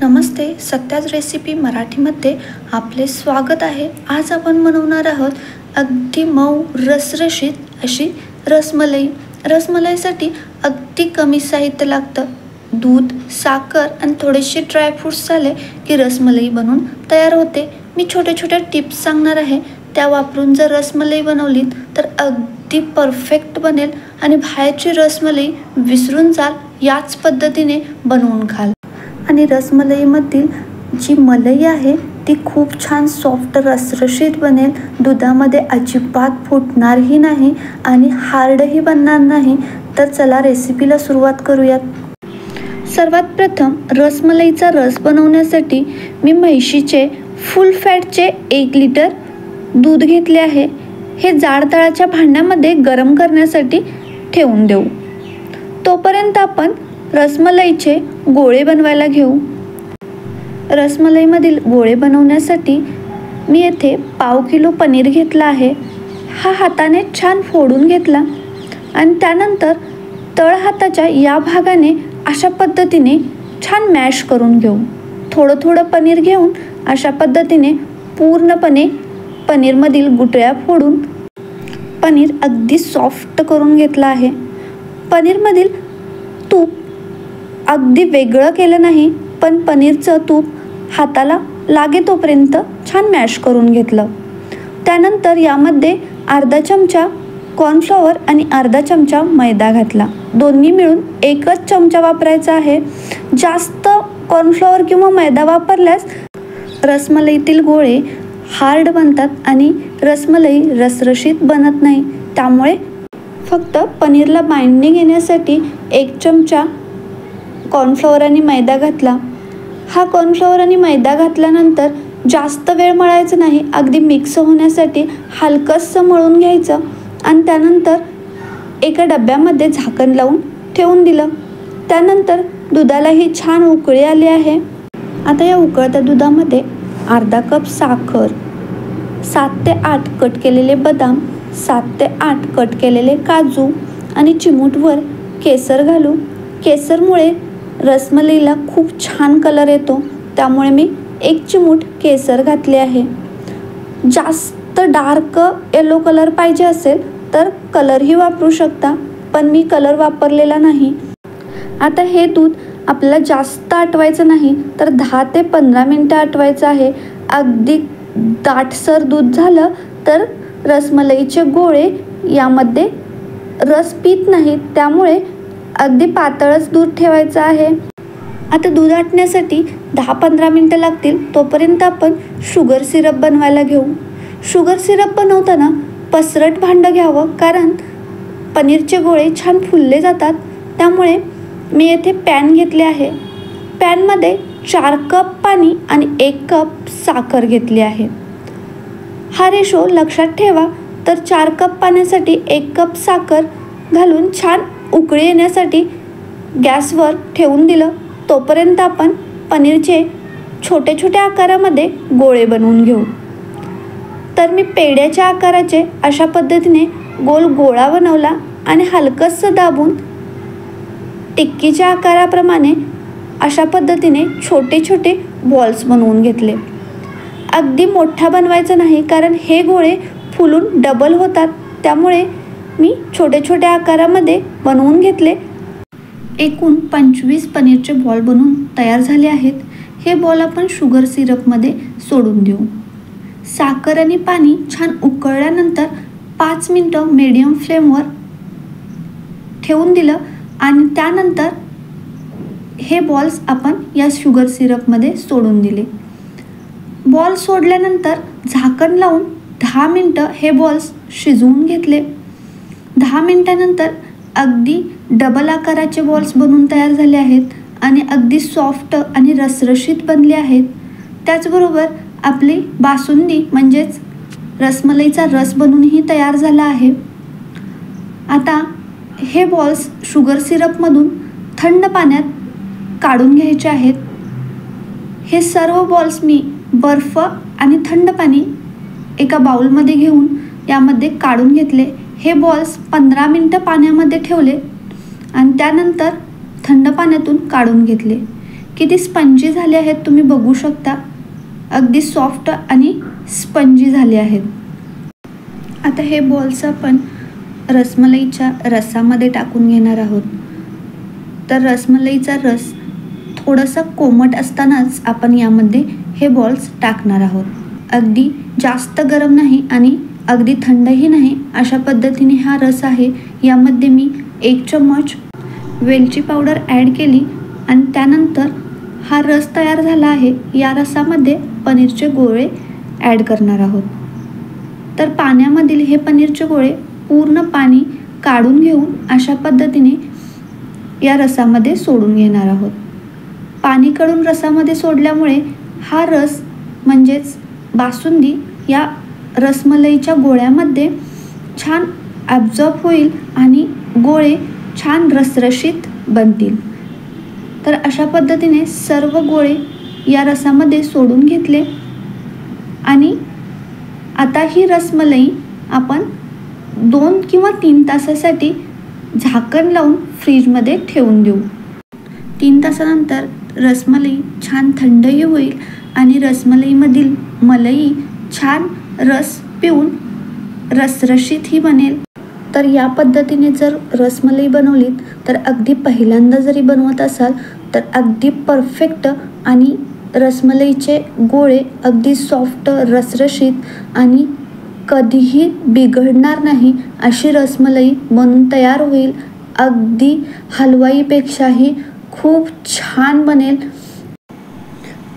नमस्ते, Satya's recipe मराठीमध्ये आपले स्वागत आहे। आज आपण बनवणार आहोत अगदी मऊ रसरशीत अशी रसमलाई। रसमलाईसाठी अगदी कमी साहित्य लागतं। दूध, साखर आणि थोडेसे ड्रायफ्रुट्स झाले की रसमलाई बनवून तयार होते। मी छोटे छोटे टिप्स सांगणार आहे, त्या वापरून जर रसमलाई बनवली तर अगदी परफेक्ट बनेल आणि बाहेरची रसमलाई विसरून जाल याच पद्धतीने बनवून खाल। आणि रसमलाईमधील जी मलाई आहे ती खूप छान सॉफ्ट रसरशीत बनेल। दुधामध्ये अजिबात फुटणारही नाही आणि हार्डही बनणार नाही। तर चला रेसिपीला सुरुवात करूयात। सर्वात प्रथम रसमलाईचा रस बनवण्यासाठी मी म्हशीचे फुल फॅटचे 1 लिटर दूध घेतले आहे। हे जाड तळाच्या भांड्यामध्ये गरम करण्यासाठी ठेवून देऊ। तोपर्यंत आपण रसमलाईचे गोळे बनवायला घेऊ। रसमलाईमधील गोळे बनवण्यासाठी मी येथे पाव किलो पनीर घेतला आहे। हा हाताने छान फोडून घेतला आणि त्यानंतर तळ हाताच्या या भागाने अशा पद्धतीने छान मॅश करून घेऊ। थोडं थोडं पनीर घेऊन अशा पद्धतीने पूर्णपणे पनीरमधील गुठळ्या फोडून पनीर अगदी सॉफ्ट करून घेतला आहे। पनीरमधील तूप अगदी वेगळं केलं नाही, पण पनीरचं तूप हाताला लागे तोपर्यंत छान मॅश करून घेतलं। त्यानंतर यामध्ये अर्धा चमचा कॉर्नफ्लॉवर आणि अर्धा चमचा मैदा घातला। दोन्ही मिळून 1च चमचा वापरायचा आहे। जास्त कॉर्नफ्लॉवर किंवा मैदा वापरल्यास रसमलाईतील गोळे हार्ड बनतात आणि रसमलाई रसरशीत बनत नाही। त्यामुळे फक्त पनीरला बाइंडिंग येण्यासाठी 1 चमचा कॉर्नफ्लॉवर आणि मैदा घातला। हा कॉर्नफ्लॉवर आणि मैदा घातल्यानंतर जास्त वेळ मळायचं नाही, अगदी मिक्स होण्यासाठी हलकंसं मळून घ्यायचं आणि त्यानंतर एका डब्यामध्ये झाकण लावून ठेवून दिलं। त्यानंतर दुधालाही छान उकळी आली आहे। आता या उकळत्या दुधामध्ये अर्धा कप साखर, 7 ते 8 कट केलेले बदाम, 7 ते 8 कट केलेले काजू आणि चिमूटभर केसर घालू। केसरमुळे रसमलाईला खूप छान कलर येतो, त्यामुळे मी 1 चिमूट केसर घातले आहे। जास्त डार्क येलो कलर पाहिजे असेल तर कलरही वापरू शकता, पण मी कलर वापरलेला नाही। आता हे दूध आपल्याला जास्त आटवायचं नाही, तर 10 ते 15 मिनटं आटवायचं आहे। अगदी दाटसर दूध झालं तर रसमलाईचे गोळे यामध्ये रस पीत नाहीत, त्यामुळे अगदी पातळच दूध ठेवायचं आहे। आता दूध आटण्यासाठी 10-15 मिनटं लागतील। तोपर्यंत आपण शुगर सिरप बनवायला घेऊ। शुगर सिरप बनवताना पसरट भांडं घ्यावं, कारण पनीरचे गोळे छान फुलले जातात। त्यामुळे मी येथे पॅन घेतले आहे। पॅनमध्ये 4 कप पाणी आणि 1 कप साखर घेतली आहे। हा रेशो लक्षात ठेवा। तर 4 कप पाण्यासाठी 1 कप साखर घालून छान उकळी येण्यासाठी गॅसवर ठेवून दिलं। तोपर्यंत आपण पनीरचे छोटे छोटे आकारामध्ये गोळे बनवून घेऊ। तर मी पेढ्याच्या आकाराचे अशा पद्धतीने गोल गोळा बनवला आणि हलकंसं दाबून टिक्कीच्या आकाराप्रमाणे अशा पद्धतीने छोटे छोटे बॉल्स बनवून घेतले। अगदी मोठा बनवायचा नाही, कारण हे गोळे फुलून डबल होतात, त्यामुळे मी छोटे छोटे आकारामध्ये बनवून घेतले। एकूण 25 पनीरचे बॉल बनवून तयार झाले आहेत। हे बॉल आपण शुगर सिरपमध्ये सोडून देऊ। साखर आणि पाणी छान उकळल्यानंतर 5 मिनटं मीडियम फ्लेमवर ठेवून दिलं आणि त्यानंतर हे बॉल्स आपण या शुगर सिरपमध्ये सोडून दिले। बॉल सोडल्यानंतर झाकण लावून 10 मिनटं हे बॉल्स शिजवून घेतले। 10 मिनटानंतर अगदी डबल आकाराचे बॉल्स बनवून तयार झाले आहेत आणि अगदी सॉफ्ट आणि रसरशीत बनले आहेत। त्याचबरोबर आपली बासुंदी म्हणजेच रसमलाईचा रस बनवूनही तयार झाला आहे। आता हे बॉल्स शुगर सिरपमधून थंड पाण्यात काढून घ्यायचे आहेत। हे सर्व बॉल्स मी बर्फ आणि थंड पाणी एका बाउलमध्ये घेऊन यामध्ये काढून घेतले। हे बॉल्स 15 मिनटं पाण्यामध्ये ठेवले आणि त्यानंतर थंड पाण्यातून काढून घेतले। किती स्पंजी झाले आहेत तुम्ही बघू शकता. अगदी सॉफ्ट आणि स्पंजी झाले आहेत. आता हे बॉल्स आपण रसमलाईच्या रसामध्ये टाकून घेणार आहोत. तर रसमलाईचा रस थोडासा कोमट असतानाच आपण यामध्ये हे बॉल्स टाकणार आहोत. अगदी जास्त गरम नाही आणि अगदी थंडही नाही, अशा पद्धतीने हा रस आहे. यामध्ये मी 1 चम्मच वेलची पावडर ॲड केली आणि त्यानंतर हा रस तयार झाला आहे. या रसामध्ये पनीरचे गोळे ॲड करणार आहोत. तर पाण्यामधील हे पनीरचे गोळे पूर्ण पाणी काढून घेऊन अशा पद्धतीने या रसामध्ये सोडून घेणार आहोत. पाणी काढून रसामध्ये सोडल्यामुळे हा रस म्हणजेच बासुंदी या रसमलाईच्या गोळ्यामध्ये छान ॲब्झॉर्ब होईल आणि गोळे छान रसरशीत बनतील. तर अशा पद्धतीने सर्व गोळे या रसामध्ये सोडून घेतले आणि आता ही रसमलाई आपण 2 किंवा 3 तासासाठी झाकण लावून फ्रीजमध्ये ठेवून देऊ. 3 तासानंतर रसमलाई छान थंडही होईल आणि रसमलाईमधील मलाई छान रस पिऊन रसरशीतही बनेल. तर या पद्धतीने जर रसमलाई बनवलीत तर अगदी पहिल्यांदा जरी बनवत असाल तर अगदी परफेक्ट आणि रसमलाईचे गोळे अगदी सॉफ्ट, रसरशीत आणि कधीही बिघडणार नाही अशी रसमलाई बनून तयार होईल. अगदी हलवाईपेक्षाही खूप छान बनेल.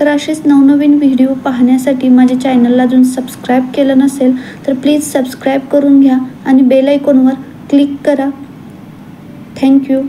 तर असेच नवनवीन व्हिडिओ पाहण्यासाठी माझ्या चॅनलला अजून सबस्क्राईब केलं नसेल तर प्लीज सबस्क्राईब करून घ्या आणि बेल आयकॉनवर क्लिक करा. थँक्यू.